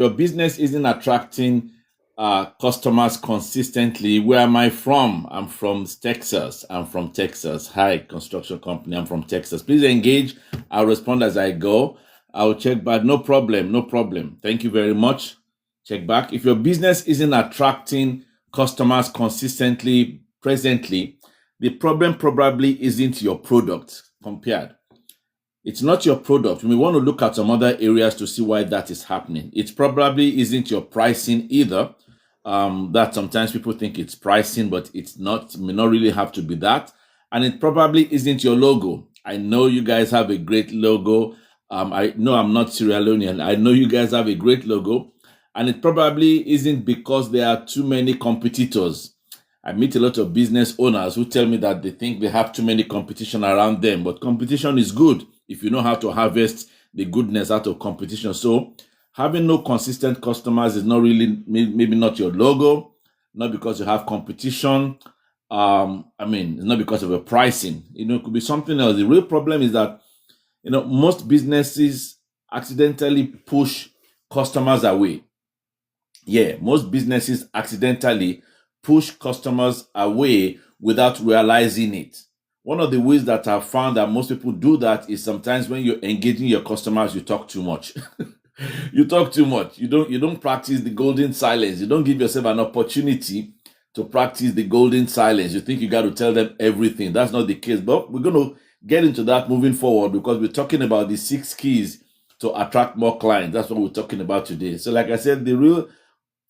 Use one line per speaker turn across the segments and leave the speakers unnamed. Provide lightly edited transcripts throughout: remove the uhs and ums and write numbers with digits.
Your business isn't attracting customers consistently. Where am I from? I'm from Texas. I'm from Texas. Hi, construction company. I'm from Texas. Please engage. I'll respond as I go. I'll check back. No problem. No problem. Thank you very much. Check back. If your business isn't attracting customers consistently, presently, the problem probably isn't your product compared. It's not your product. We want to look at some other areas to see why that is happening. It probably isn't your pricing either. That sometimes people think it's pricing, but it's not. It may not really have to be that. And it probably isn't your logo. I know you guys have a great logo. I know I'm not Sierra Leonean. I know you guys have a great logo. And it probably isn't because there are too many competitors. I meet a lot of business owners who tell me that they think they have too many competition around them, but competition is good if you know how to harvest the goodness out of competition. So having no consistent customers is not really, maybe not your logo, not because you have competition. It's not because of your pricing. It could be something else. The real problem is that, most businesses accidentally push customers away. Yeah, most businesses accidentally push customers away without realizing it. One of the ways that I've found that most people do that is sometimes when you're engaging your customers, you talk too much. You talk too much. You don't practice the golden silence. You don't give yourself an opportunity to practice the golden silence. You think you got to tell them everything. That's not the case. But we're going to get into that moving forward because we're talking about the 6 keys to attract more clients. That's what we're talking about today. So like I said, the real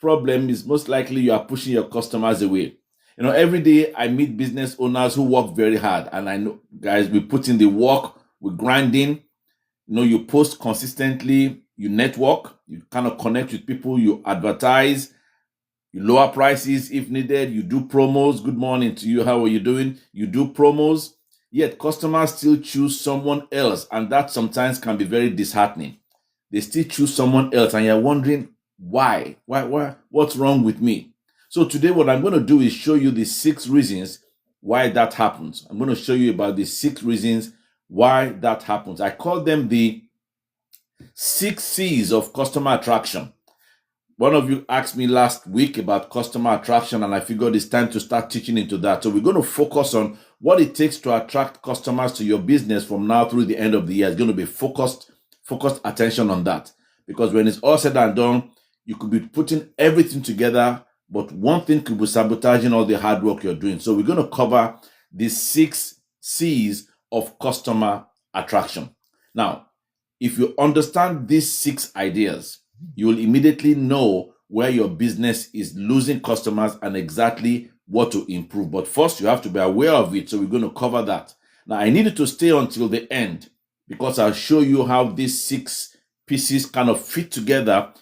problem is most likely you are pushing your customers away. Every day I meet business owners who work very hard, and I know, guys, we put in the work, we're grinding. You post consistently, you network, you kind of connect with people, you advertise, you lower prices if needed, you do promos. Good morning to you. How are you doing? You do promos, yet customers still choose someone else, and that sometimes can be very disheartening. They still choose someone else, and you're wondering, why? What's wrong with me? So today what I'm going to do is show you the 6 reasons why that happens. I'm going to show you about the 6 reasons why that happens. I call them the 6 C's of customer attraction. One of you asked me last week about customer attraction, and I figured it's time to start teaching into that. So we're going to focus on what it takes to attract customers to your business from now through the end of the year. It's going to be focused attention on that. Because when it's all said and done, you could be putting everything together, but one thing could be sabotaging all the hard work you're doing. So we're going to cover the 6 C's of customer attraction. Now, if you understand these 6 ideas, you will immediately know where your business is losing customers and exactly what to improve. But first, you have to be aware of it. So we're going to cover that. Now, I need you to stay until the end because I'll show you how these 6 pieces kind of fit together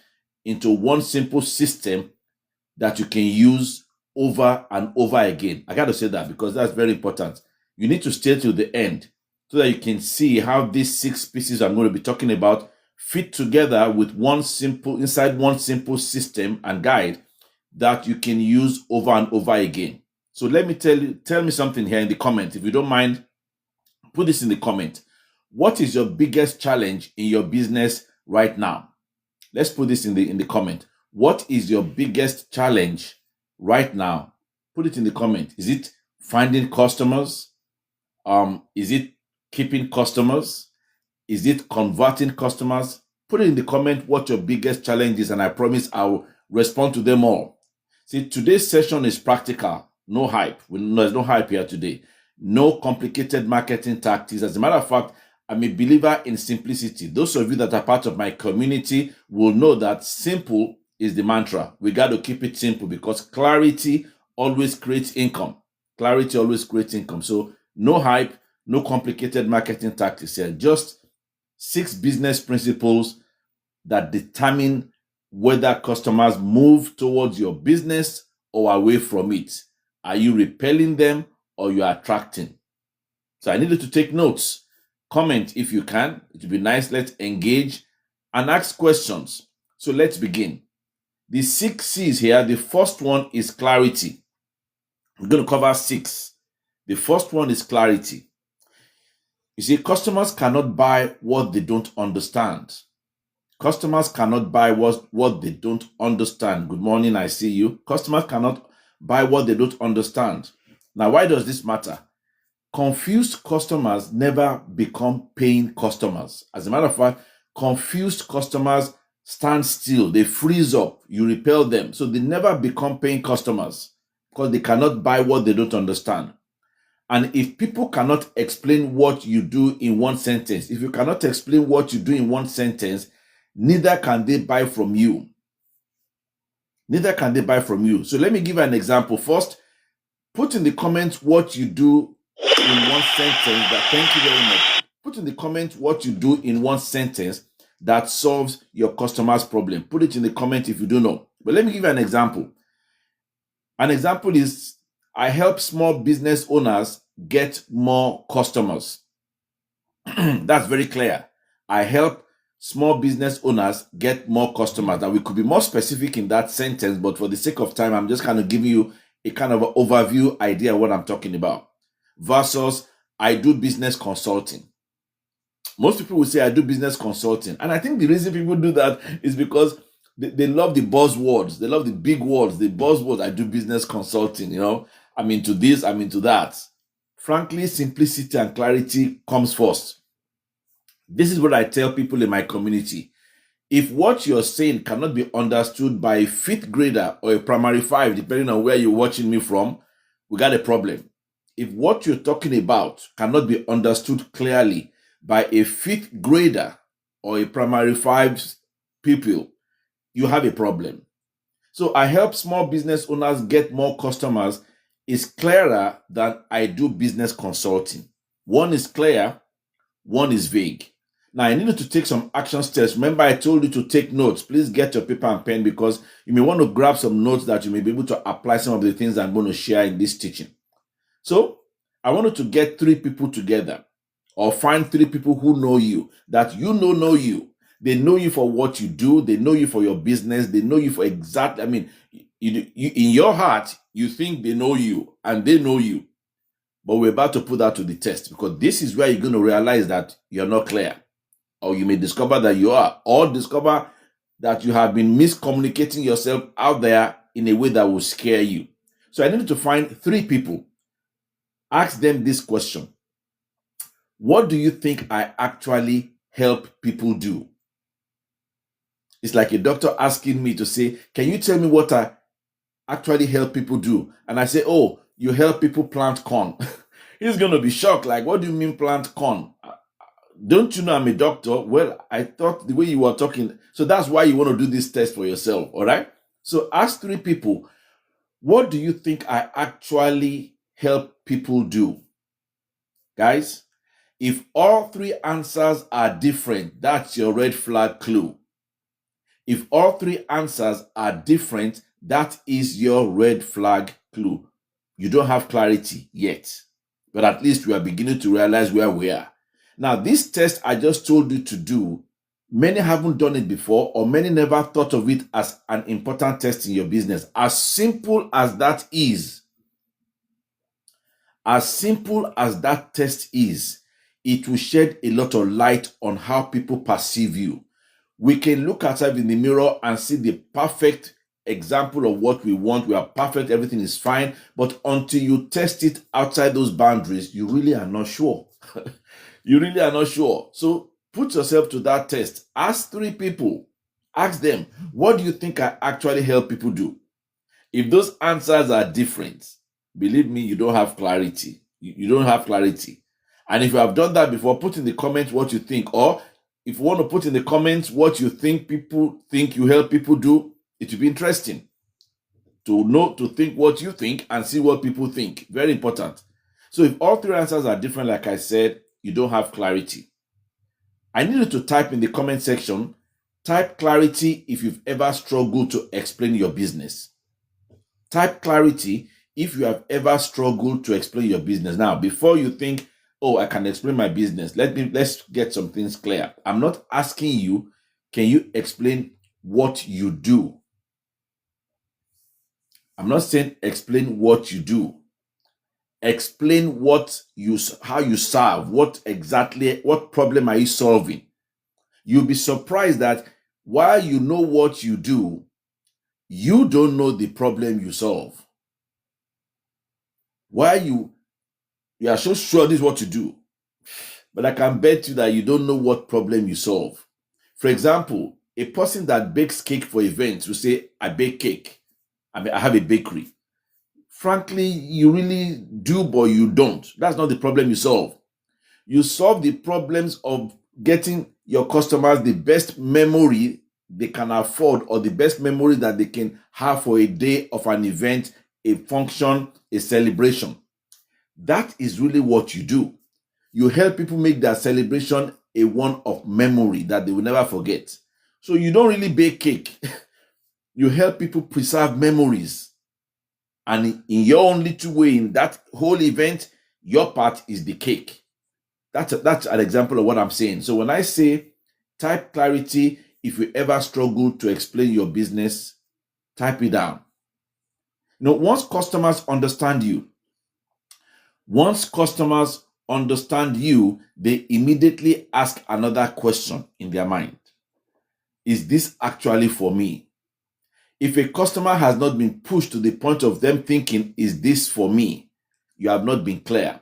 into one simple system that you can use over and over again. I got to say that because that's very important. You need to stay till the end so that you can see how these 6 pieces I'm going to be talking about fit together with one simple system and guide that you can use over and over again. So let me tell me something here in the comment. If you don't mind, put this in the comment. What is your biggest challenge in your business right now? Let's put this in the comment. What is your biggest challenge right now? Put it in the comment. Is it finding customers? Is it keeping customers? Is it converting customers? Put it in the comment what your biggest challenge is, and I promise I'll respond to them all. See, today's session is practical. No hype. There's no hype here today. No complicated marketing tactics. As a matter of fact, I'm a believer in simplicity. Those of you that are part of my community will know that simple is the mantra. We got to keep it simple because clarity always creates income. Clarity always creates income. So no hype, no complicated marketing tactics here. Just 6 business principles that determine whether customers move towards your business or away from it. Are you repelling them or you are attracting? So I need you to take notes. Comment if you can. It would be nice. Let's engage and ask questions. So let's begin. The 6 C's here. The first one is clarity. We're going to cover 6. The first one is clarity. You see, customers cannot buy what they don't understand. Customers cannot buy what they don't understand. Good morning, I see you. Customers cannot buy what they don't understand. Now, why does this matter? Confused customers never become paying customers. As a matter of fact, confused customers stand still, they freeze up, you repel them. So they never become paying customers because they cannot buy what they don't understand. And if people cannot explain what you do in one sentence, if you cannot explain what you do in one sentence, neither can they buy from you. Neither can they buy from you. So let me give you an example. First, put in the comments what you do in one sentence thank you very much. Put in the comments what you do in one sentence that solves your customer's problem. Put it in the comment if you don't know. But let me give you an example. An example is, I help small business owners get more customers. That's very clear. I help small business owners get more customers. And we could be more specific in that sentence, but for the sake of time, I'm just kind of giving you a kind of overview idea of what I'm talking about. Versus, I do business consulting. Most people will say, I do business consulting. And I think the reason people do that is because they love the buzzwords. They love the big words, the buzzwords. I do business consulting, I'm into this, I'm into that. Frankly, simplicity and clarity comes first. This is what I tell people in my community. If what you're saying cannot be understood by a fifth grader or a primary 5, depending on where you're watching me from, we got a problem. If what you're talking about cannot be understood clearly by a fifth grader or a primary 5 pupil, you have a problem. So I help small business owners get more customers is clearer than I do business consulting. One is clear, one is vague. Now, I need you to take some action steps. Remember, I told you to take notes. Please get your paper and pen because you may want to grab some notes that you may be able to apply some of the things I'm going to share in this teaching. So, I want you to get 3 people together or find 3 people who know you, that know you. They know you for what you do. They know you for your business. They know you for exactly, you in your heart, you think they know you and they know you. But we're about to put that to the test because this is where you're going to realize that you're not clear. Or you may discover that you are, or discover that you have been miscommunicating yourself out there in a way that will scare you. So I need to find 3 people. Ask them this question. What do you think I actually help people do? It's like a doctor asking me to say, can you tell me what I actually help people do? And I say, oh, you help people plant corn. He's going to be shocked. Like, what do you mean plant corn? Don't you know I'm a doctor? Well, I thought the way you were talking. So that's why you want to do this test for yourself. All right. So ask 3 people, what do you think I actually help people do? Guys, if all 3 answers are different, that's your red flag clue. If all 3 answers are different, that is your red flag clue. You don't have clarity yet, but at least we are beginning to realize where we are. Now, this test I just told you to do, many haven't done it before, or many never thought of it as an important test in your business. As simple as that is, as simple as that test is, it will shed a lot of light on how people perceive you. We can look at ourselves in the mirror and see the perfect example of what we want. We are perfect, everything is fine. But until you test it outside those boundaries, you really are not sure. You really are not sure. So put yourself to that test. Ask 3 people. Ask them, what do you think I actually help people do? If those answers are different, believe me, you don't have clarity. You don't have clarity. And if you have done that before, put in the comments what you think. Or if you want to put in the comments what you think people think you help people do, it will be interesting to know, to think what you think and see what people think. Very important. So if all 3 answers are different, like I said, you don't have clarity. I need you to type in the comment section, type clarity if you've ever struggled to explain your business. Type clarity if you have ever struggled to explain your business. Now, before you think, oh, I can explain my business, let's get some things clear. I'm not asking you, can you explain what you do? I'm not saying explain what you do. Explain how you serve, what problem are you solving? You'll be surprised that while you know what you do, you don't know the problem you solve. While you are so sure this is what you do, but I can bet you that you don't know what problem you solve. For example, a person that bakes cake for events will say, I bake cake. I have a bakery. Frankly, you really do, but you don't. That's not the problem you solve. You solve the problems of getting your customers the best memory they can afford, or the best memory that they can have for a day of an event, a function, a celebration. That is really what you do. You help people make their celebration a one of memory that they will never forget. So you don't really bake cake. You help people preserve memories. And in your own little way, in that whole event, your part is the cake. That's an example of what I'm saying. So when I say type clarity, if you ever struggle to explain your business, type it down. Once customers understand you, they immediately ask another question in their mind. Is this actually for me? If a customer has not been pushed to the point of them thinking, is this for me? You have not been clear.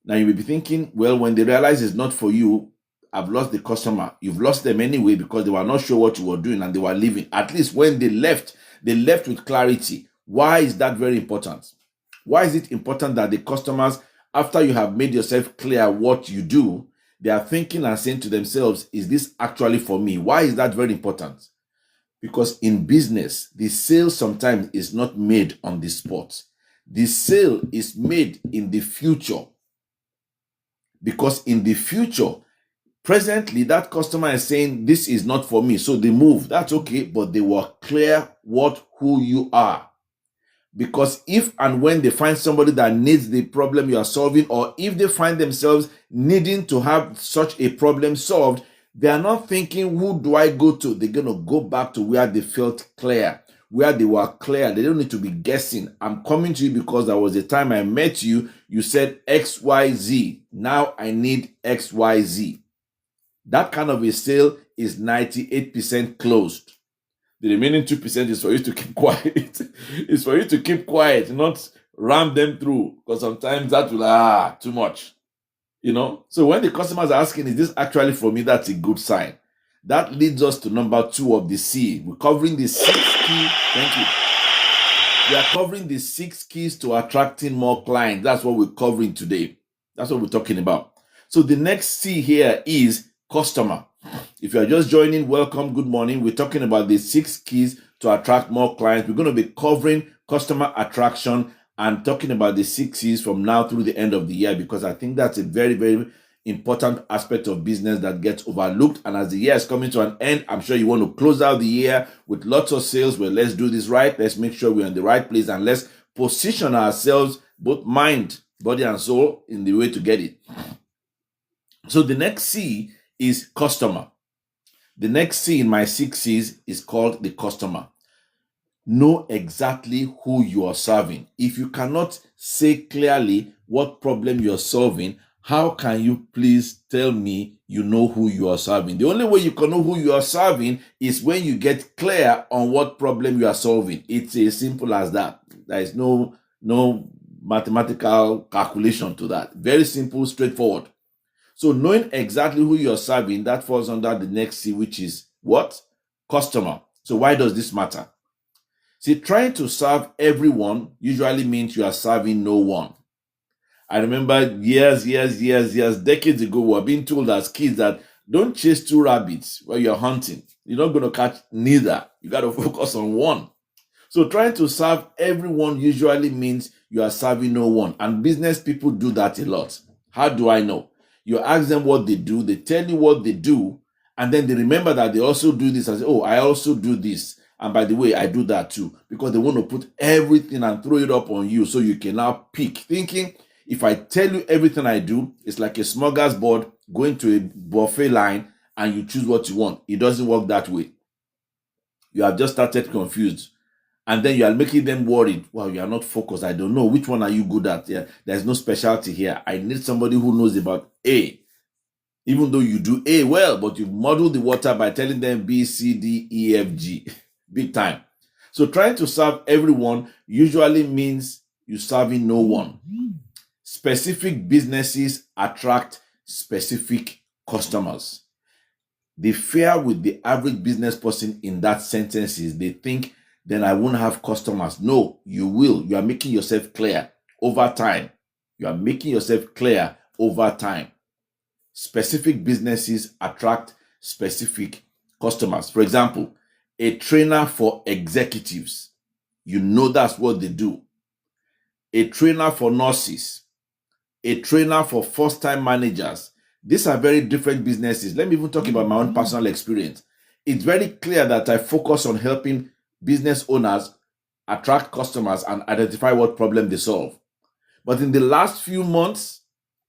Now you may be thinking, well, when they realize it's not for you, I've lost the customer. You've lost them anyway because they were not sure what you were doing and they were leaving. At least when they left with clarity. Why is that very important? Why is it important that the customers, after you have made yourself clear what you do, they are thinking and saying to themselves, is this actually for me? Why is that very important? Because in business, the sale sometimes is not made on the spot. The sale is made in the future. Because in the future, presently, that customer is saying, this is not for me. So they move. That's okay. But they were clear who you are. Because if and when they find somebody that needs the problem you are solving, or if they find themselves needing to have such a problem solved, they are not thinking, who do I go to? They're going to go back to where they felt clear, where they were clear. They don't need to be guessing. I'm coming to you because there was a time I met you. You said XYZ. Now I need XYZ. That kind of a sale is 98% closed. The remaining 2% is for you to keep quiet. It's for you to keep quiet, not ram them through. Because sometimes that will, too much. So when the customers are asking, is this actually for me? That's a good sign. That leads us to number 2 of the C. We're covering the 6 keys. Thank you. We are covering the 6 keys to attracting more clients. That's what we're covering today. That's what we're talking about. So the next C here is customer. If you are just joining, welcome, good morning. We're talking about the 6 keys to attract more clients. We're going to be covering customer attraction and talking about the 6 C's from now through the end of the year, because I think that's a very, very important aspect of business that gets overlooked. And as the year is coming to an end, I'm sure you want to close out the year with lots of sales. Well, let's do this right. Let's make sure we're in the right place, and let's position ourselves, both mind, body, and soul, in the way to get it. So the next C is customer. The next C in my 6 C's is called the customer. Know exactly who you are serving. If you cannot say clearly what problem you are solving, how can you please tell me you know who you are serving? The only way you can know who you are serving is when you get clear on what problem you are solving. It's as simple as that. There is no mathematical calculation to that. Very simple, straightforward. So knowing exactly who you're serving, that falls under the next C, which is what? Customer. So why does this matter? See, trying to serve everyone usually means you are serving no one. I remember years, decades ago, we were being told as kids that don't chase 2 rabbits while you're hunting. You're not going to catch neither. You got to focus on one. So trying to serve everyone usually means you are serving no one. And business people do that a lot. How do I know? You ask them what they do, they tell you what they do, and then they remember that they also do this and say, oh, I also do this. And by the way, I do that too. Because they want to put everything and throw it up on you so you can now pick. Thinking, if I tell you everything I do, it's like a smorgasbord going to a buffet line and you choose what you want. It doesn't work that way. You have just started confused. And then you are making them worried. Well, you are not focused. I don't know. Which one are you good at? Yeah, there's no specialty here. I need somebody who knows about A. Even though you do A well, but you muddle the water by telling them B, C, D, E, F, G. Big time. So trying to serve everyone usually means you serving no one. Specific businesses attract specific customers. The fear with the average business person in that sentence is they think, then I won't have customers. No, you will. You are making yourself clear over time. You are making yourself clear over time. Specific businesses attract specific customers. For example, a trainer for executives, you know that's what they do. A trainer for nurses, a trainer for first-time managers. These are very different businesses. Let me even talk about my own personal experience. It's very clear that I focus on helping business owners attract customers and identify what problem they solve. But in the last few months,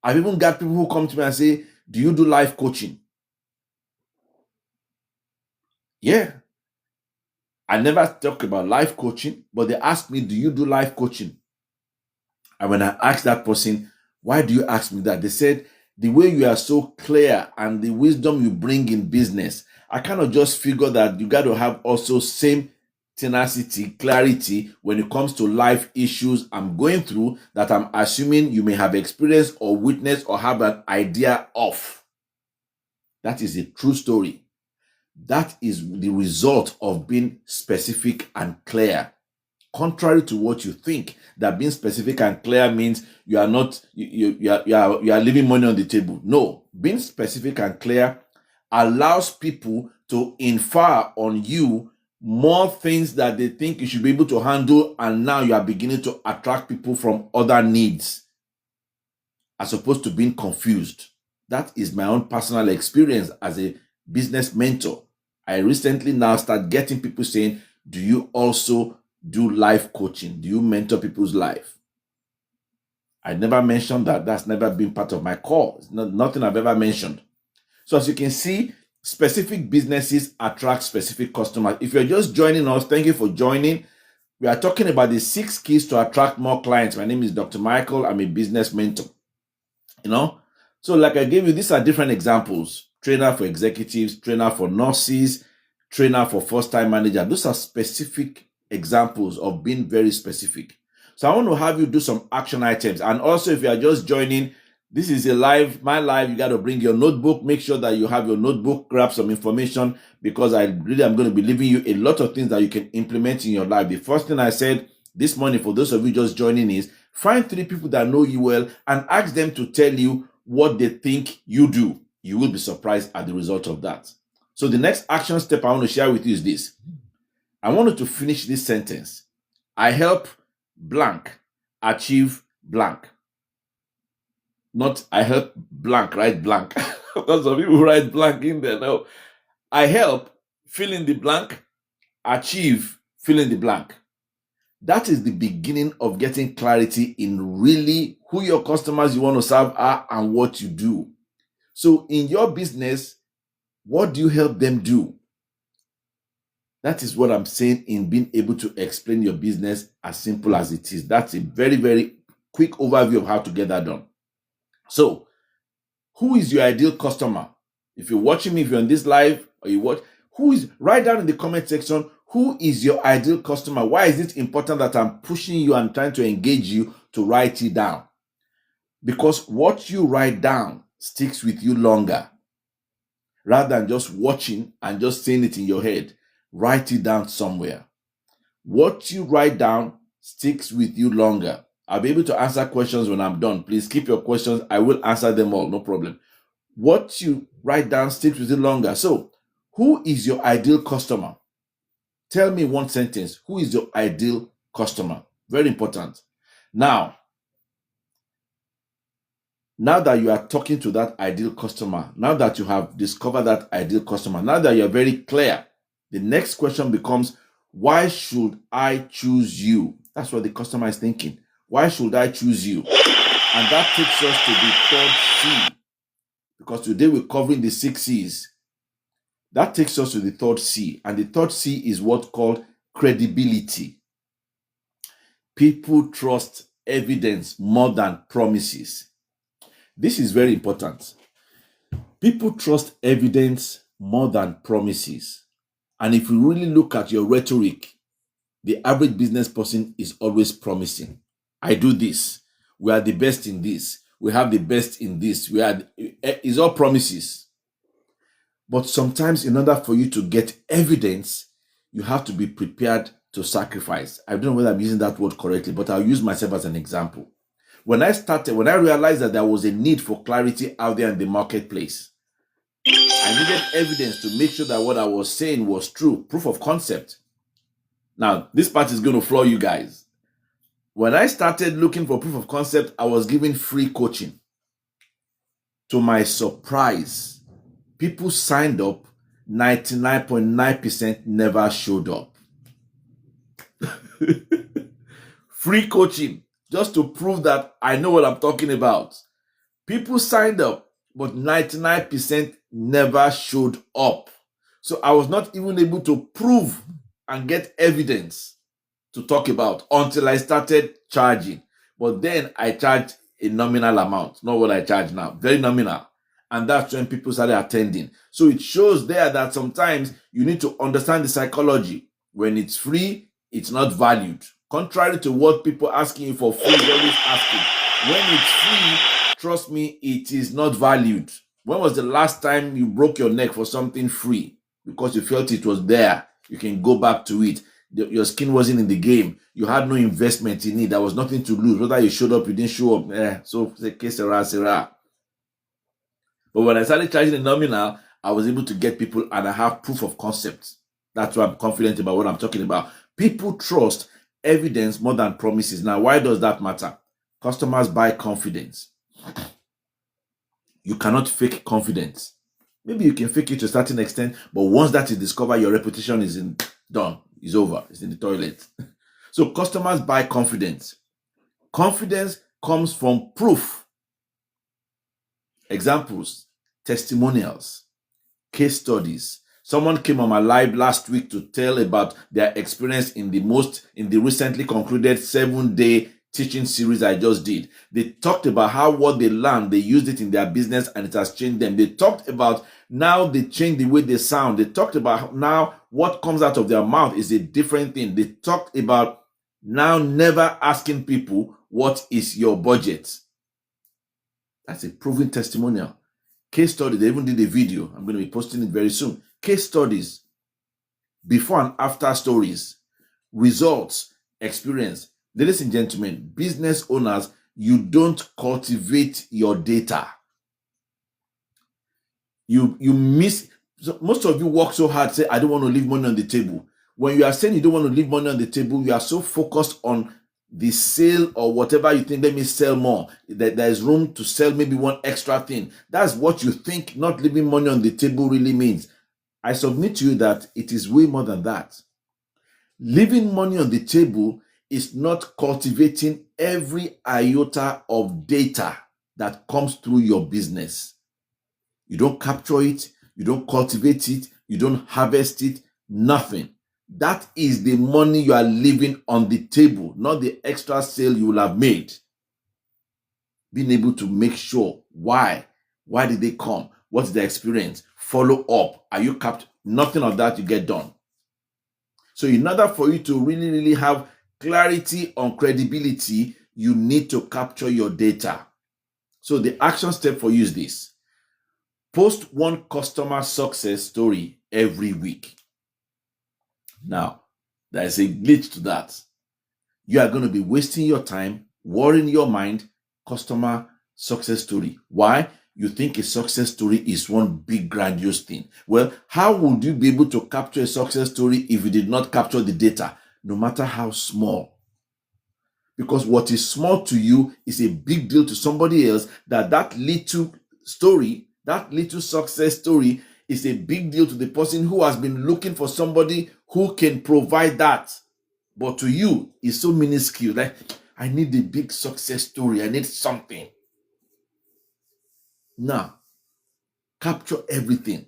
I've even got people who come to me and say, do you do life coaching? Yeah. I never talk about life coaching, but they ask me, do you do life coaching? And when I asked that person, why do you ask me that? They said, the way you are so clear and the wisdom you bring in business, I kind of just figure that you got to have also same tenacity, clarity when it comes to life issues I'm going through that I'm assuming you may have experienced or witnessed or have an idea of. That is a true story. That is the result of being specific and clear. Contrary to what you think, that being specific and clear means you are not you are leaving money on the table. No, being specific and clear allows people to infer on you more things that they think you should be able to handle, and now you are beginning to attract people from other needs as opposed to being confused. That is my own personal experience as a business mentor. I recently now start getting people saying, do you also do life coaching? Do you mentor people's life? I never mentioned that. That's never been part of my core. It's nothing I've ever mentioned. So as you can see, specific businesses attract specific customers. If you're just joining us, thank you for joining. We are talking about the 6 keys to attract more clients. My name is Dr. Michael. I'm a business mentor. So like I gave you, these are different examples. Trainer for executives, trainer for nurses, trainer for first-time manager. Those are specific examples of being very specific. So I want to have you do some action items. And also, if you are just joining, this is my live. You got to bring your notebook. Make sure that you have your notebook, grab some information, because I'm going to be leaving you a lot of things that you can implement in your life. The first thing I said this morning, for those of you just joining, is find 3 people that know you well and ask them to tell you what they think you do. You will be surprised at the result of that. So the next action step I want to share with you is this. I want you to finish this sentence. I help blank achieve blank. Not I help blank, write blank. Because some people write blank in there. No. I help fill in the blank, achieve fill in the blank. That is the beginning of getting clarity in really who your customers you want to serve are and what you do. So in your business, what do you help them do? That is what I'm saying in being able to explain your business as simple as it is. That's a very, very quick overview of how to get that done. So, who is your ideal customer? If you're watching me, if you're on this live or you watch, write down in the comment section, who is your ideal customer? Why is it important that I'm pushing you and trying to engage you to write it down? Because what you write down sticks with you longer. Rather than just watching and just saying it in your head, write it down somewhere. What you write down sticks with you longer. I'll be able to answer questions when I'm done. Please keep your questions. I will answer them all, no problem. What you write down sticks with you longer. So, who is your ideal customer? Tell me one sentence. Who is your ideal customer? Very important. Now that you are talking to that ideal customer, now that you have discovered that ideal customer, now that you're very clear, the next question becomes, why should I choose you? That's what the customer is thinking. Why should I choose you? And that takes us to the 3rd C. Because today we're covering the 6 C's. That takes us to the 3rd C. And the 3rd C is what's called credibility. People trust evidence more than promises. This is very important. People trust evidence more than promises. And if you really look at your rhetoric, the average business person is always promising. I do this. We are the best in this. We have the best in this. It's all promises. But sometimes, in order for you to get evidence, you have to be prepared to sacrifice. I don't know whether I'm using that word correctly, but I'll use myself as an example. When I realized that there was a need for clarity out there in the marketplace, I needed evidence to make sure that what I was saying was true, proof of concept. Now, this part is going to floor you guys. When I started looking for proof of concept, I was given free coaching. To my surprise, people signed up, 99.9% never showed up. Free coaching, just to prove that I know what I'm talking about. People signed up, but 99% never showed up. So I was not even able to prove and get evidence to talk about until I started charging. But then I charged a nominal amount, not what I charge now, very nominal. And that's when people started attending. So it shows there that sometimes you need to understand the psychology. When it's free, it's not valued. Contrary to what people asking you for free, always asking. When it's free, trust me, it is not valued. When was the last time you broke your neck for something free? Because you felt it was there. You can go back to it. Your skin wasn't in the game. You had no investment in it. There was nothing to lose. Whether you showed up, you didn't show up. So, sera. But when I started charging the nominal, I was able to get people and I have proof of concept. That's why I'm confident about what I'm talking about. People trust evidence more than promises. Now, why does that matter? Customers buy confidence. You cannot fake confidence. Maybe you can fake it to a certain extent, but once that is discovered, your reputation is done. It's over. It's in the toilet. So customers buy confidence. Confidence comes from proof. Examples, testimonials, case studies. Someone came on my live last week to tell about their experience in the recently concluded 7-day teaching series I just did. They talked about how what they learned, they used it in their business and it has changed them. They talked about now they changed the way they sound. They talked about now what comes out of their mouth is a different thing. They talked about now never asking people, what is your budget? That's a proven testimonial. Case study, they even did a video. I'm going to be posting it very soon. Case studies, before and after stories, results, experience. Ladies and gentlemen, business owners, you don't cultivate your data. You miss. So most of you work so hard, say, I don't want to leave money on the table. When you are saying you don't want to leave money on the table, you are so focused on the sale or whatever you think, let me sell more. That there is room to sell maybe one extra thing. That's what you think not leaving money on the table really means. I submit to you that it is way more than that. Leaving money on the table is not cultivating every iota of data that comes through your business. You don't capture it, you don't cultivate it, you don't harvest it, nothing. That is the money you are leaving on the table, not the extra sale you will have made. Being able to make sure why did they come? What's the experience? Follow up. Are you captured? Nothing of that you get done. So in order for you to really, really have clarity on credibility, you need to capture your data. So the action step for you is this. Post one customer success story every week. Now, there is a glitch to that. You are going to be wasting your time, worrying your mind, customer success story. Why? You think a success story is one big grandiose thing. Well, how would you be able to capture a success story if you did not capture the data, no matter how small? Because what is small to you is a big deal to somebody else. That little story, that little success story is a big deal to the person who has been looking for somebody who can provide that. But to you, it's so minuscule. Like, I need a big success story. I need something. Now, capture everything.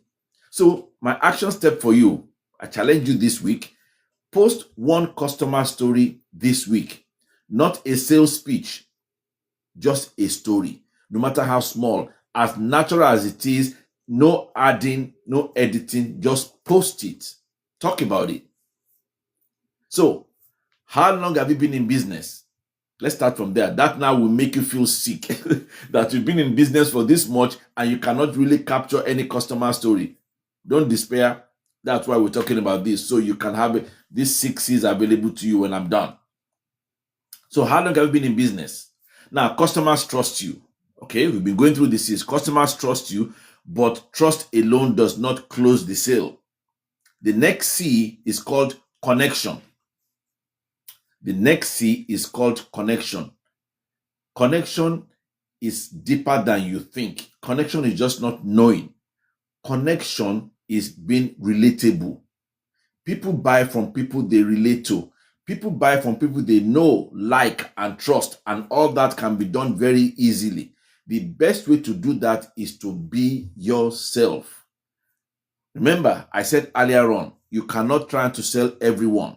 So my action step for you, I challenge you this week, post one customer story this week. Not a sales speech, just a story. No matter how small, as natural as it is, No adding, no editing, just post it. Talk about it. So, how long have you been in business? Let's start from there. That now will make you feel sick that you've been in business for this much and you cannot really capture any customer story. Don't despair. That's why we're talking about this. So you can have these 6 C's available to you when I'm done. So how long have you been in business? Now, customers trust you. Okay, we've been going through this. Is customers trust you, but trust alone does not close the sale. The next C is called connection. The next C is called connection. Connection is deeper than you think. Connection is just not knowing. Connection is being relatable. People buy from people they relate to. People buy from people they know, like, and trust, and all that can be done very easily. The best way to do that is to be yourself. Remember, I said earlier on, you cannot try to sell everyone.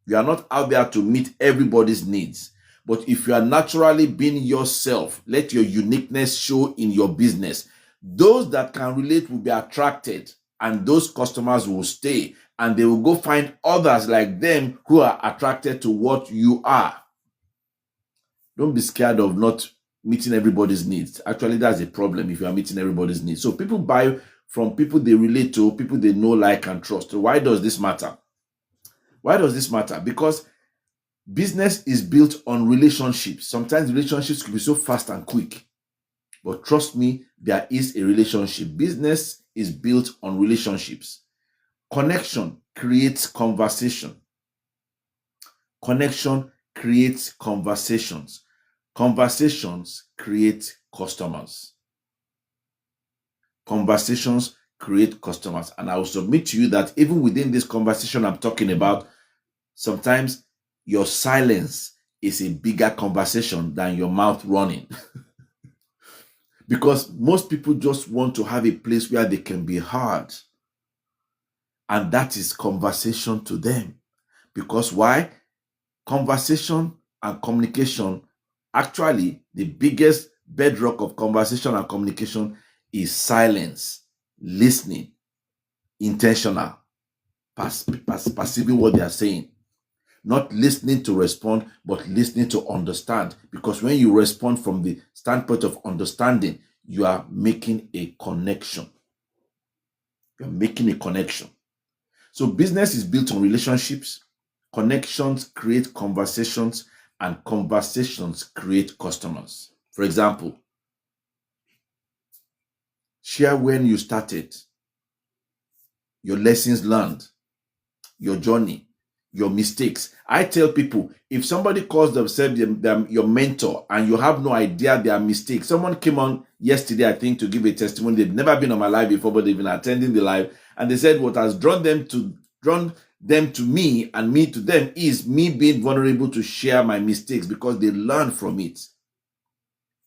You are not out there to meet everybody's needs. But if you are naturally being yourself, let your uniqueness show in your business. Those that can relate will be attracted, and those customers will stay, and they will go find others like them who are attracted to what you are. Don't be scared of not meeting everybody's needs. Actually, that's a problem if you are meeting everybody's needs. So people buy from people they relate to, people they know, like, and trust. So why does this matter? Why does this matter? Because business is built on relationships. Sometimes relationships can be so fast and quick. But trust me, there is a relationship. Business is built on relationships. Connection creates conversation. Connection creates conversations. Conversations create customers. Conversations create customers. And I will submit to you that even within this conversation I'm talking about, sometimes your silence is a bigger conversation than your mouth running. Because most people just want to have a place where they can be heard. And that is conversation to them. Because why? Conversation and communication, actually, the biggest bedrock of conversation and communication is silence, listening, intentional, perceiving what they are saying. Not listening to respond, but listening to understand. Because when you respond from the standpoint of understanding, you are making a connection. You're making a connection. So business is built on relationships. Connections create conversations, and conversations create customers. For example, share when you started, your lessons learned, your journey, your mistakes. I tell people, if somebody calls themselves your mentor and you have no idea their mistakes, someone came on yesterday, I think, to give a testimony. They've never been on my live before, but they've been attending the live, and they said what has drawn them to me and me to them is me being vulnerable to share my mistakes, because they learn from it.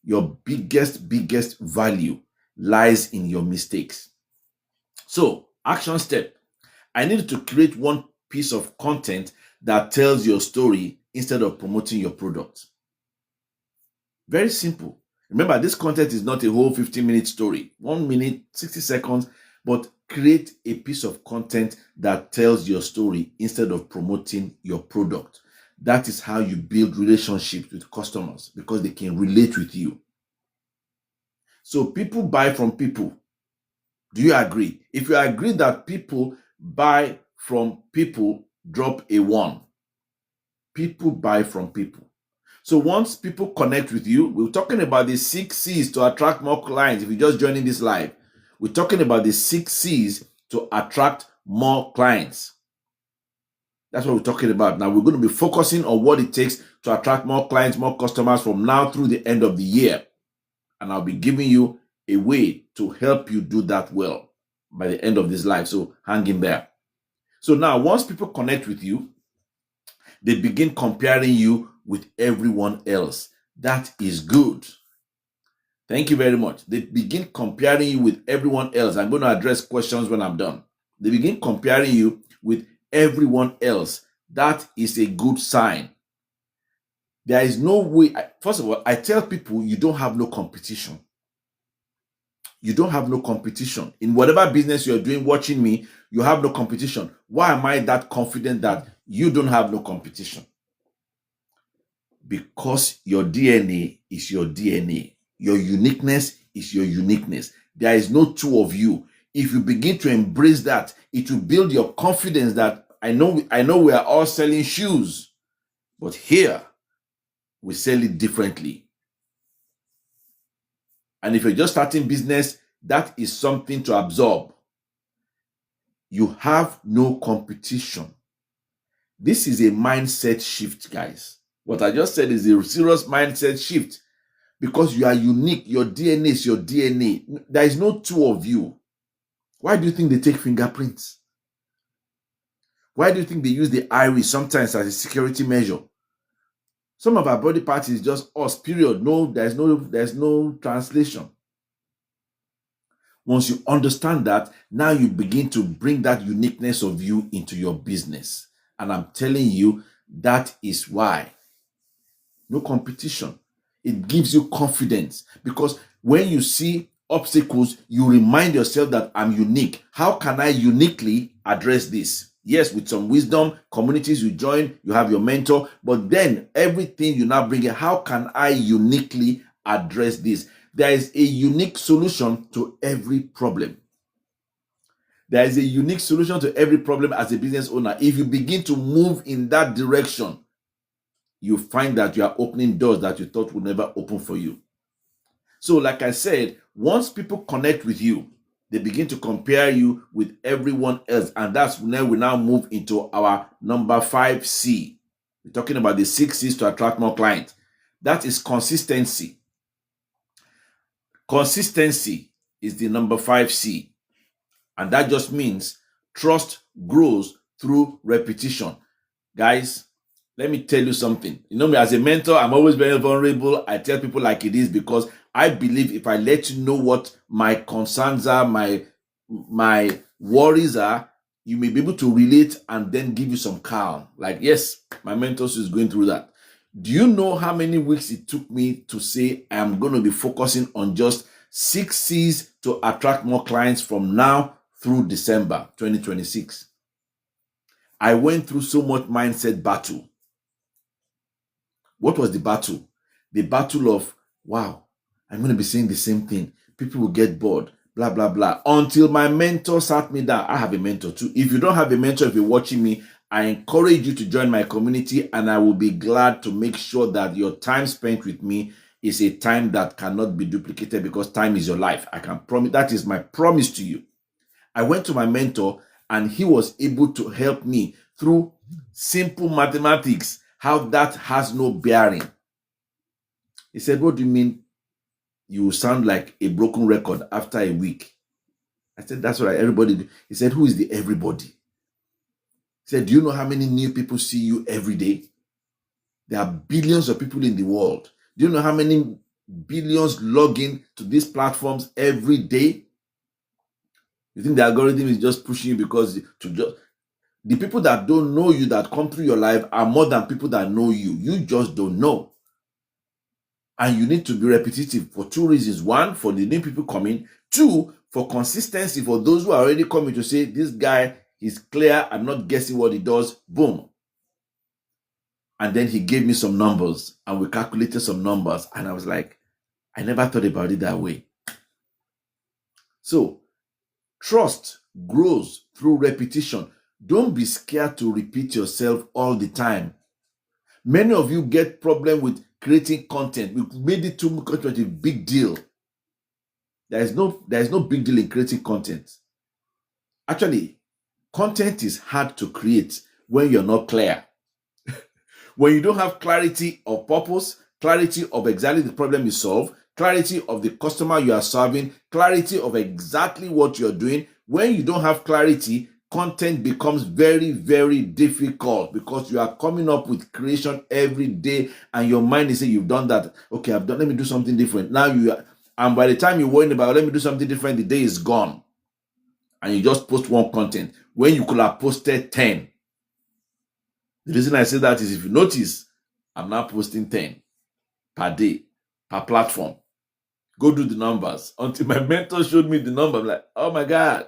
Your biggest value lies in your mistakes. So, action step. I need to create one piece of content that tells your story instead of promoting your product. Very simple. Remember, this content is not a whole 15-minute story. 1 minute, 60 seconds, but create a piece of content that tells your story instead of promoting your product. That is how you build relationships with customers, because they can relate with you. So people buy from people. Do you agree? If you agree that people buy from people, drop a 1. People buy from people. So once people connect with you, we're talking about the 6 C's to attract more clients. If you're just joining this live, we're talking about the 6 C's to attract more clients. That's what we're talking about. Now we're going to be focusing on what it takes to attract more clients, more customers from now through the end of the year. And I'll be giving you a way to help you do that well by the end of this live. So hang in there. So now once people connect with you, they begin comparing you with everyone else. That is good. Thank you very much. They begin comparing you with everyone else. I'm going to address questions when I'm done. They begin comparing you with everyone else. That is a good sign. There is no way. First of all, I tell people you don't have no competition. You don't have no competition. In whatever business you're doing, watching me, you have no competition. Why am I that confident that you don't have no competition? Because your DNA is your DNA. Your uniqueness is your uniqueness. There is no two of you. If you begin to embrace that, it will build your confidence that I know we are all selling shoes, but here we sell it differently. And if you're just starting business, that is something to absorb. You have no competition. This is a mindset shift, guys. What I just said is a serious mindset shift because you are unique. Your DNA is your DNA. There is no two of you. Why do you think they take fingerprints? Why do you think they use the iris sometimes as a security measure? Some of our body parts is just us, period. No, there's no translation. Once you understand that, now you begin to bring that uniqueness of you into your business. And I'm telling you, that is why. No competition. It gives you confidence because when you see obstacles, you remind yourself that I'm unique. How can I uniquely address this? Yes, with some wisdom, communities you join, you have your mentor, but then everything you now bring in, how can I uniquely address this? There is a unique solution to every problem. There is a unique solution to every problem as a business owner. If you begin to move in that direction, you find that you are opening doors that you thought would never open for you. So, like I said, once people connect with you, they begin to compare you with everyone else. And that's when we now move into our number 5C. We're talking about the 6 C's to attract more clients. That is consistency. Consistency is the number 5C. And that just means trust grows through repetition. Guys, let me tell you something. You know me, as a mentor, I'm always very vulnerable. I tell people like it is because I believe if I let you know what my concerns are, my worries are, you may be able to relate and then give you some calm. Like, yes, my mentor is going through that. Do you know how many weeks it took me to say I'm going to be focusing on just 6 C's to attract more clients from now through December 2026? I went through so much mindset battle. What was the battle? The battle of, wow, I'm going to be saying the same thing. People will get bored, blah, blah, blah. Until my mentor sat me down. I have a mentor too. If you don't have a mentor, if you're watching me, I encourage you to join my community and I will be glad to make sure that your time spent with me is a time that cannot be duplicated because time is your life. I can promise, that is my promise to you. I went to my mentor and he was able to help me through simple mathematics, how that has no bearing. He said, what do you mean you sound like a broken record after a week? I said, that's what everybody do. He said, who is the everybody? He said, do you know how many new people see you every day? There are billions of people in the world. Do you know how many billions log in to these platforms every day? You think the algorithm is just pushing you because the people that don't know you that come through your life are more than people that know you. You just don't know. And you need to be repetitive for 2 reasons. 1, for the new people coming. 2, for consistency for those who are already coming to say, this guy is clear, I'm not guessing what he does. Boom. And then he gave me some numbers and we calculated some numbers. And I was like, I never thought about it that way. So, trust grows through repetition. Don't be scared to repeat yourself all the time. Many of you get problem with creating content. We made it too much of a big deal. There is no big deal in creating content. Actually, content is hard to create when you're not clear. When you don't have clarity of purpose, clarity of exactly the problem you solve, clarity of the customer you are serving, clarity of exactly what you're doing. When you don't have clarity, content becomes very, very difficult because you are coming up with creation every day and your mind is saying, you've done that. Okay, I've done, let me do something different. Now you are, and by the time you're worrying about, let me do something different, the day is gone. And you just post one content when you could have posted 10. The reason I say that is if you notice, I'm now posting 10 per day, per platform. Go do the numbers. Until my mentor showed me the number, I'm like, oh my God.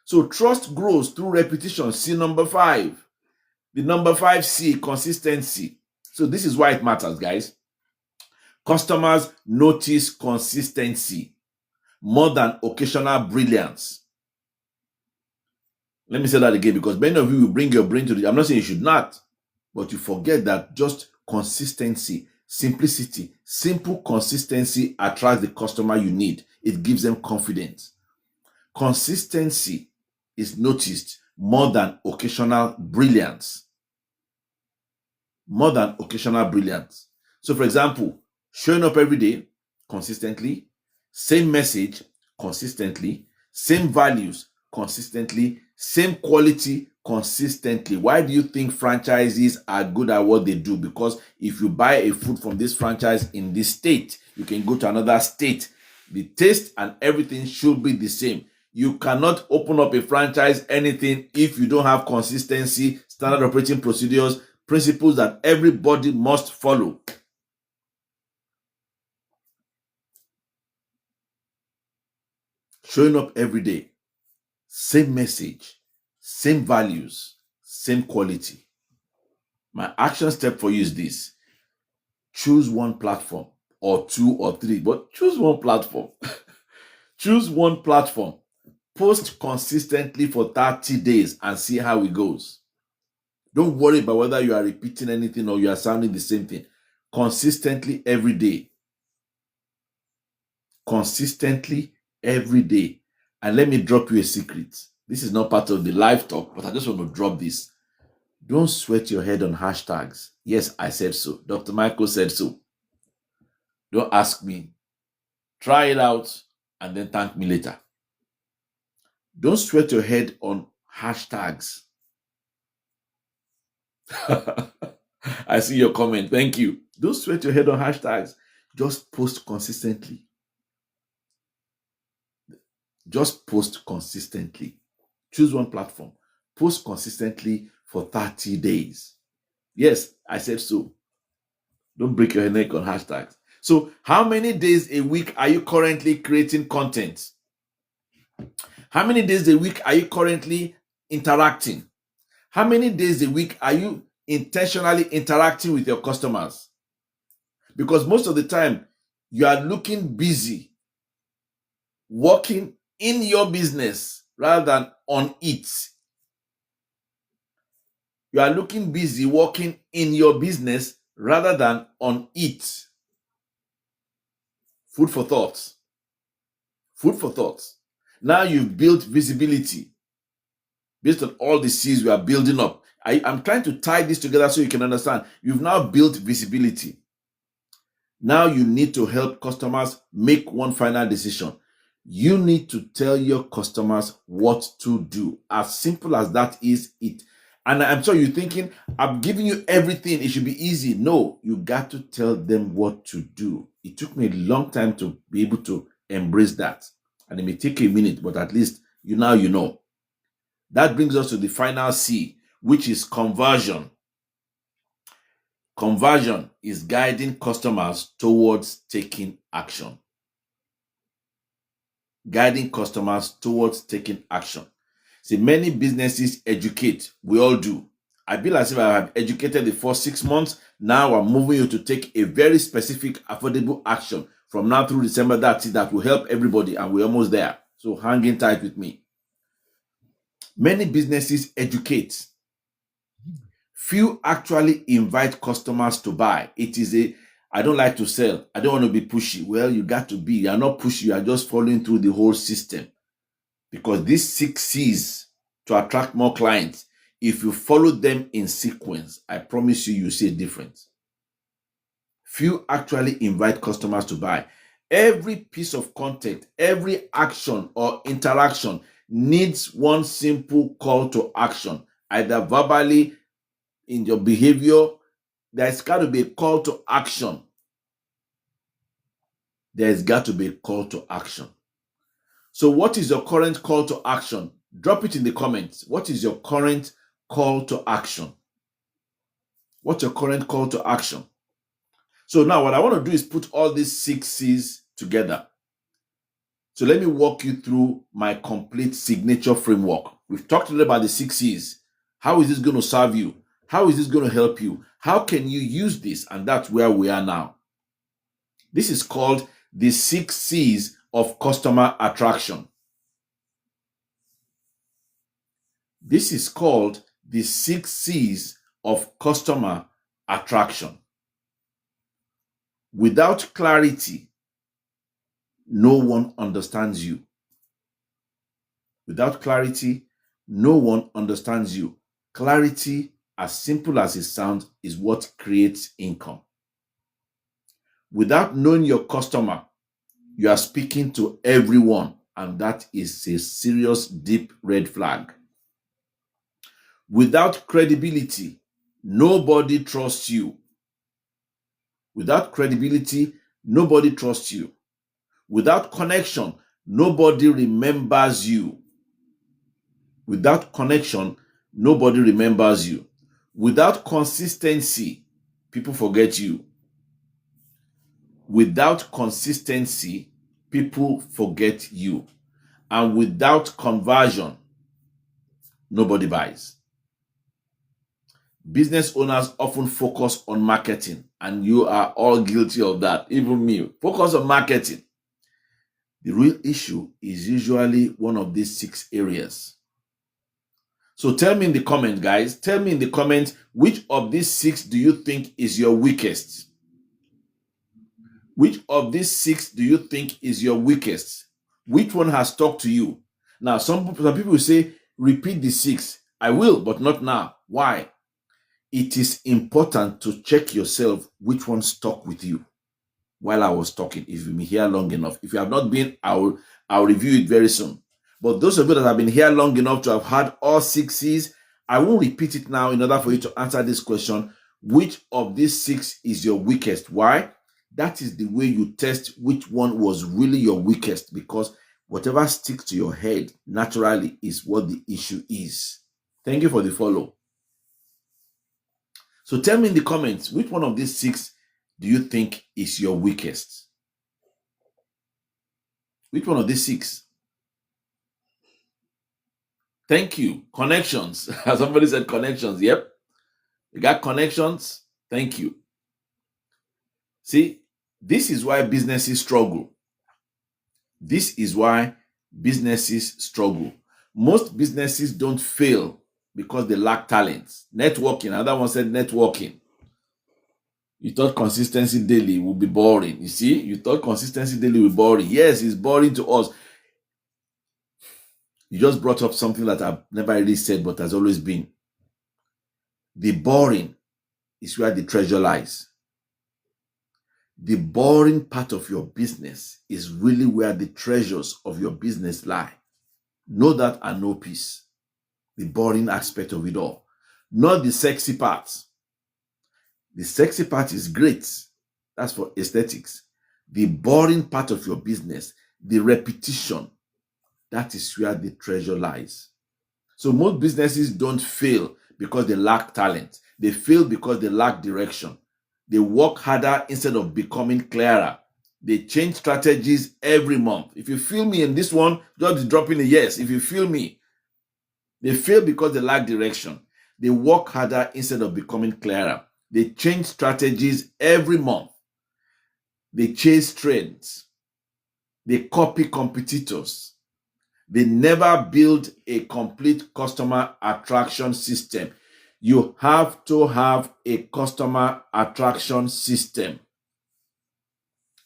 So trust grows through repetition. C number 5. The number 5C, consistency. So this is why it matters, guys. Customers notice consistency more than occasional brilliance. Let me say that again, because many of you will bring your brain to the, I'm not saying you should not, but you forget that just consistency, simplicity, simple consistency attracts the customer you need. It gives them confidence. Consistency is noticed more than occasional brilliance. More than occasional brilliance. So, for example, showing up every day consistently, same message consistently, same values consistently, same quality consistently. Why do you think franchisees are good at what they do? Because if you buy a food from this franchise in this state, you can go to another state. The taste and everything should be the same. You cannot open up a franchise, anything, if you don't have consistency, standard operating procedures, principles that everybody must follow. Showing up every day, same message, same values, same quality. My action step for you is this: choose one platform, or 2 or 3, but choose one platform. Choose one platform. Post consistently for 30 days and see how it goes. Don't worry about whether you are repeating anything or you are sounding the same thing. Consistently every day. Consistently every day. And let me drop you a secret. This is not part of the live talk, but I just want to drop this. Don't sweat your head on hashtags. Yes, I said so. Dr. Michael said so. Don't ask me. Try it out and then thank me later. Don't sweat your head on hashtags. I see your comment. Thank you. Don't sweat your head on hashtags. Just post consistently. Just post consistently. Choose one platform. Post consistently for 30 days. Yes, I said so. Don't break your neck on hashtags. So, how many days a week are you currently creating content? How many days a week are you currently interacting? How many days a week are you intentionally interacting with your customers? Because most of the time, you are looking busy working in your business rather than on it. You are looking busy working in your business rather than on it. Food for thought. Food for thought. Now you've built visibility based on all the C's we are building up. I'm trying to tie this together so you can understand. You've now built visibility. Now you need to help customers make one final decision. You need to tell your customers what to do. As simple as that is it. And I'm sure you're thinking, I'm giving you everything. It should be easy. No, you got to tell them what to do. It took me a long time to be able to embrace that. And it may take a minute, but at least you know. That brings us to the final C, which is conversion. Conversion is guiding customers towards taking action. Guiding customers towards taking action. See, many businesses educate. We all do. I feel as if I have educated the first 6 months. Now I'm moving you to take a very specific, affordable action from now through December. That's it. That will help everybody, and we're almost there. So hang in tight with me. Many businesses educate. Few actually invite customers to buy. It is I don't like to sell. I don't want to be pushy. Well, you got to be. You are not pushy. You are just following through the whole system. Because these 6 C's to attract more clients, if you follow them in sequence, I promise you see a difference. Few actually invite customers to buy. Every piece of content, every action or interaction needs one simple call to action, either verbally, in your behavior. There's got to be a call to action. There's got to be a call to action. So what is your current call to action? Drop it in the comments. What is your current call to action? What's your current call to action? So now what I want to do is put all these 6 C's together. So let me walk you through my complete signature framework. We've talked a little about the 6 C's. How is this going to serve you? How is this going to help you? How can you use this? And that's where we are now. This is called the 6 C's of customer attraction. This is called the 6 C's of customer attraction. Without clarity, no one understands you. Without clarity, no one understands you. Clarity, as simple as it sounds, is what creates income. Without knowing your customer, you are speaking to everyone, and that is a serious, deep red flag. Without credibility, nobody trusts you. Without credibility, nobody trusts you. Without connection, nobody remembers you. Without connection, nobody remembers you. Without consistency, people forget you. Without consistency, people forget you. And without conversion, nobody buys. Business owners often focus on marketing, and you are all guilty of that, even me. Focus on marketing. The real issue is usually one of these 6 areas. So tell me in the comment, guys. Tell me in the comment, which of these 6 do you think is your weakest? Which of these 6 do you think is your weakest? Which one has talked to you? Now, some people will say, repeat the 6. I will, but not now. Why? It is important to check yourself which one stuck with you while I was talking, if you've been here long enough. If you have not been, I'll review it very soon. But those of you that have been here long enough to have had all 6 C's, I won't repeat it now in order for you to answer this question. Which of these 6 is your weakest? Why? That is the way you test which one was really your weakest, because whatever sticks to your head naturally is what the issue is. Thank you for the follow. So tell me in the comments, which one of these 6 do you think is your weakest? Which one of these 6? Thank you. Connections. Somebody said connections. Yep. You got connections. Thank you. See, this is why businesses struggle. This is why businesses struggle. Most businesses don't fail because they lack talent. Networking. Another one said networking. You thought consistency daily would be boring. You see, you thought consistency daily would be boring. Yes, it's boring to us. You just brought up something that I've never really said, but has always been. The boring is where the treasure lies. The boring part of your business is really where the treasures of your business lie. Know that and know peace. The boring aspect of it all. Not the sexy part. The sexy part is great. That's for aesthetics. The boring part of your business, the repetition, that is where the treasure lies. So most businesses don't fail because they lack talent. They fail because they lack direction. They work harder instead of becoming clearer. They change strategies every month. If you feel me in this one, just drop in a yes. If you feel me, they fail because they lack direction. They work harder instead of becoming clearer. They change strategies every month. They chase trends. They copy competitors. They never build a complete customer attraction system. You have to have a customer attraction system.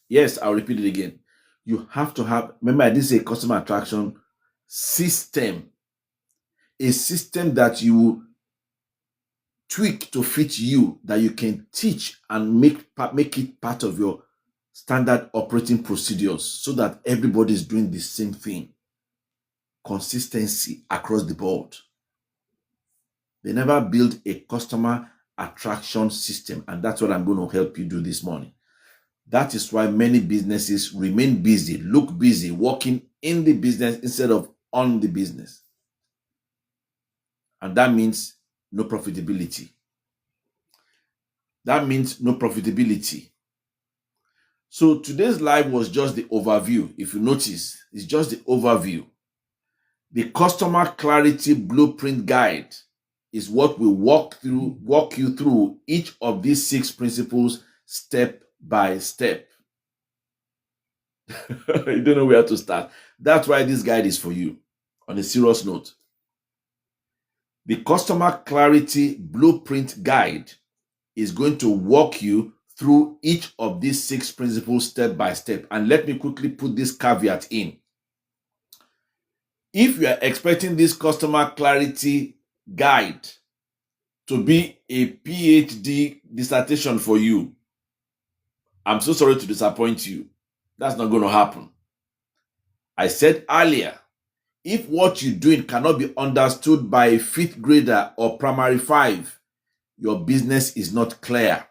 Yes, I'll repeat it again. You have to have, remember I did say customer attraction system. A system that you tweak to fit you, that you can teach and make it part of your standard operating procedures so that everybody is doing the same thing. Consistency across the board. They never build a customer attraction system, and that's what I'm going to help you do this morning. That is why many businesses remain busy, look busy, working in the business instead of on the business. And that means no profitability. That means no profitability. So today's live was just the overview. If you notice, it's just the overview. The customer clarity blueprint guide is what will walk you through each of these 6 principles step by step. You don't know where to start. That's why this guide is for you. On a serious note, the customer clarity blueprint guide is going to walk you through each of these 6 principles step by step. And let me quickly put this caveat in. If you are expecting this customer clarity guide to be a PhD dissertation for you, I'm so sorry to disappoint you. That's not going to happen. I said earlier, if what you're doing cannot be understood by a 5th grader or primary 5, your business is not clear.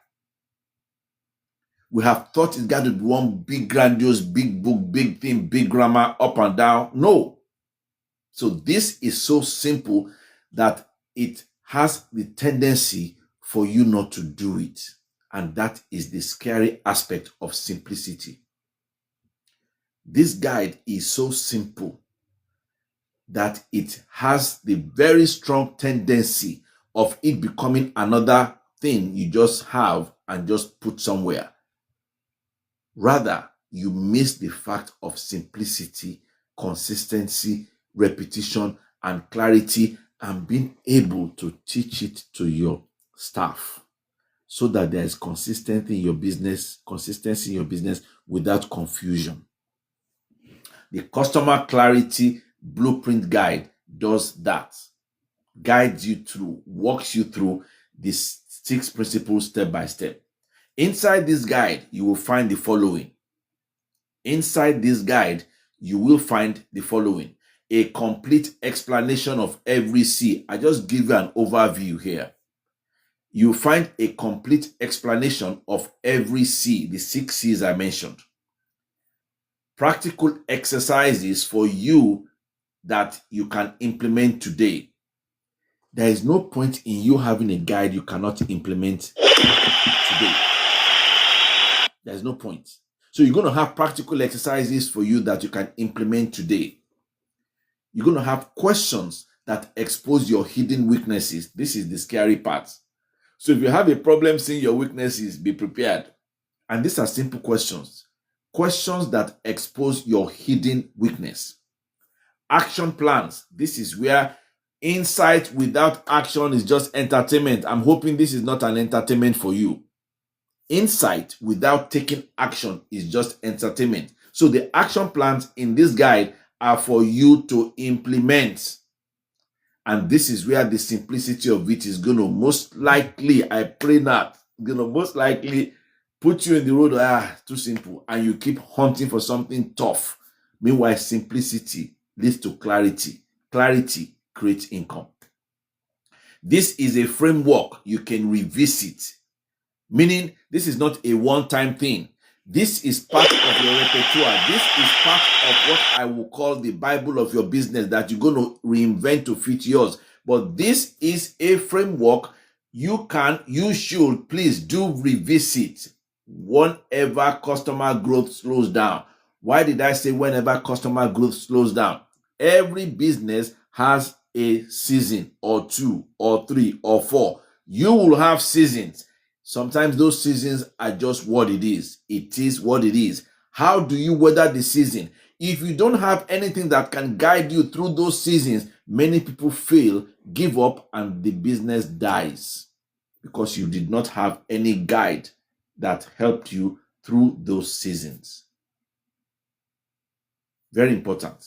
We have thought it's got to be one big, grandiose, big book, big thing, big grammar, up and down. No. So this is so simple that it has the tendency for you not to do it. And that is the scary aspect of simplicity. This guide is so simple that it has the very strong tendency of it becoming another thing you just have and just put somewhere. Rather, you miss the fact of simplicity, consistency, repetition, and clarity, and being able to teach it to your staff so that there is consistency in your business without confusion. The customer clarity blueprint guide does that. Guides you through, walks you through these 6 principles step by step. Inside this guide, you will find the following. Inside this guide, you will find the following. A complete explanation of every C. I just give you an overview here. You find a complete explanation of every C, the 6 C's I mentioned. Practical exercises for you that you can implement today. There is no point in you having a guide you cannot implement today. There's no point. So you're going to have practical exercises for you that you can implement today. You're going to have questions that expose your hidden weaknesses. This is the scary part. So if you have a problem seeing your weaknesses, be prepared. And these are simple questions. Questions that expose your hidden weakness. Action plans. This is where insight without action is just entertainment. I'm hoping this is not an entertainment for you. Insight without taking action is just entertainment. So the action plans in this guide are for you to implement. And this is where the simplicity of it is going to most likely, I pray not, going to most likely put you in the road, too simple. And you keep hunting for something tough. Meanwhile, simplicity leads to clarity. Clarity creates income. This is a framework you can revisit. Meaning, this is not a one-time thing. This is part of your repertoire. This is part of what I will call the Bible of your business that you're going to reinvent to fit yours. But this is a framework you should please do revisit whenever customer growth slows down. Why did I say whenever customer growth slows down? Every business has a season or 2 or 3 or 4. You will have seasons. Sometimes those seasons are just what it is. It is what it is. How do you weather the season? If you don't have anything that can guide you through those seasons, many people fail, give up, and the business dies because you did not have any guide that helped you through those seasons. Very important.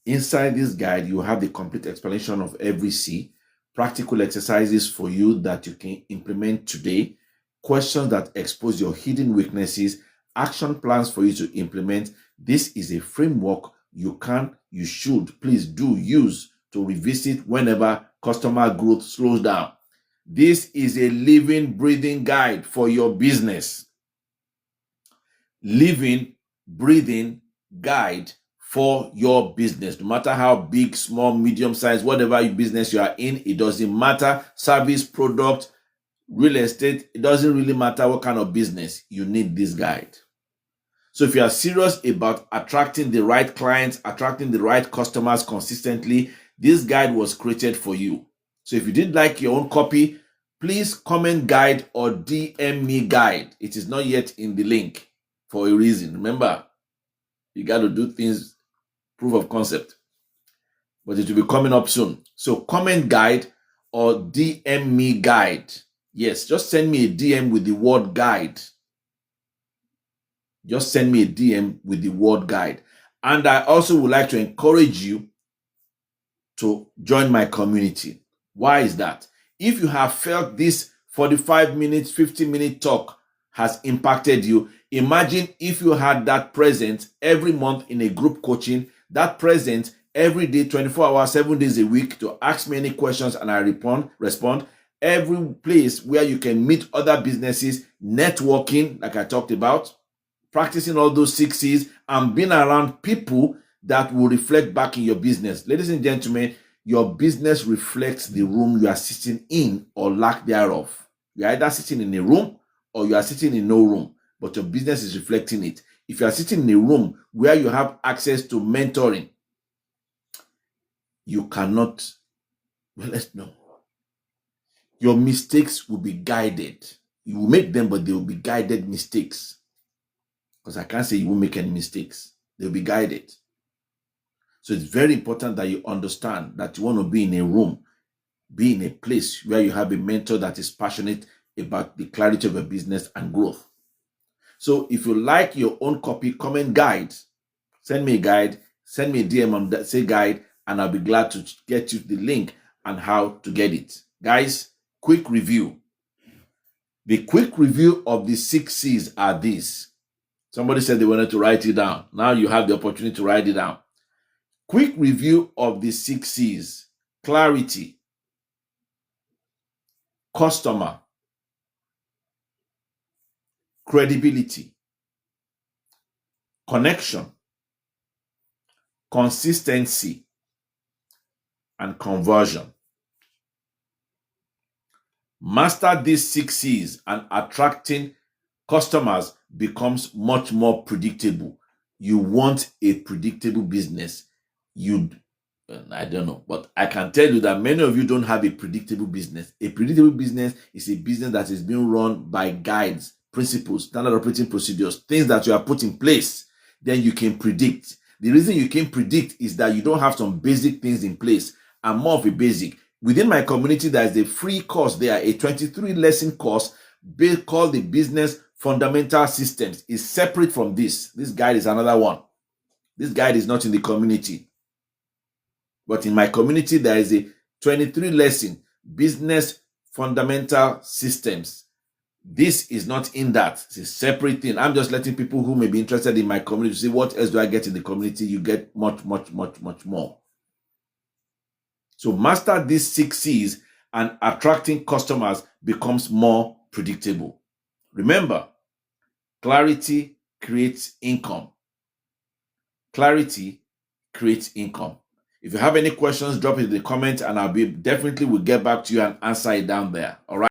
Inside this guide, you have the complete explanation of every C, practical exercises for you that you can implement today, questions that expose your hidden weaknesses, action plans for you to implement. This is a framework you should please do use to revisit whenever customer growth slows down. This is a living, breathing guide for your business. Living, breathing guide for your business. No matter how big, small, medium size, whatever business you are in, it doesn't matter. Service, product, real estate, it doesn't really matter what kind of business, you need this guide. So if you are serious about attracting the right clients, attracting the right customers consistently, this guide was created for you. So if you did like your own copy, please comment guide or DM me guide. It is not yet in the link for a reason. Remember, you got to do things proof of concept, but it will be coming up soon. So comment guide or DM me guide. Yes, just send me a DM with the word guide. Just send me a DM with the word guide. And I also would like to encourage you to join my community. Why is that? If you have felt this 45 minutes, 50-minute talk has impacted you, imagine if you had that present every month in a group coaching, that present every day, 24 hours, 7 days a week to ask me any questions and I respond. Every place where you can meet other businesses, networking, like I talked about, practicing all those 6 C's and being around people that will reflect back in your business. Ladies and gentlemen, your business reflects the room you are sitting in or lack thereof. You're either sitting in a room or you are sitting in no room, but your business is reflecting it. If you are sitting in a room where you have access to mentoring, you cannot, well, let's know. Your mistakes will be guided. You will make them, but they will be guided mistakes. Because I can't say you won't make any mistakes. They'll be guided. So it's very important that you understand that you want to be in a room, be in a place where you have a mentor that is passionate about the clarity of your business and growth. So if you like your own copy, comment guide, send me a guide, send me a DM on that, say guide, and I'll be glad to get you the link and how to get it. Guys, quick review. The quick review of the 6 C's are these. Somebody said they wanted to write it down. Now you have the opportunity to write it down. Quick review of the 6 C's: clarity, customer, credibility, connection, consistency, and conversion. Master these 6 C's and attracting customers becomes much more predictable. You want a predictable business. I don't know, but I can tell you that many of you don't have a predictable business. A predictable business is a business that is being run by guides, principles, standard operating procedures, things that you have put in place. Then you can predict. The reason you can predict is that you don't have some basic things in place. I'm more of a basic. Within my community, there is a free course there, a 23-lesson course called the Business Fundamental Systems. It's separate from this. This guide is another one. This guide is not in the community. But in my community, there is a 23-lesson Business Fundamental Systems. This is not in that. It's a separate thing. I'm just letting people who may be interested in my community see what else do I get in the community. You get much, much, much, much more. So master these 6 C's and attracting customers becomes more predictable. Remember, clarity creates income. Clarity creates income. If you have any questions, drop it in the comments and I'll definitely will get back to you and answer it down there. All right.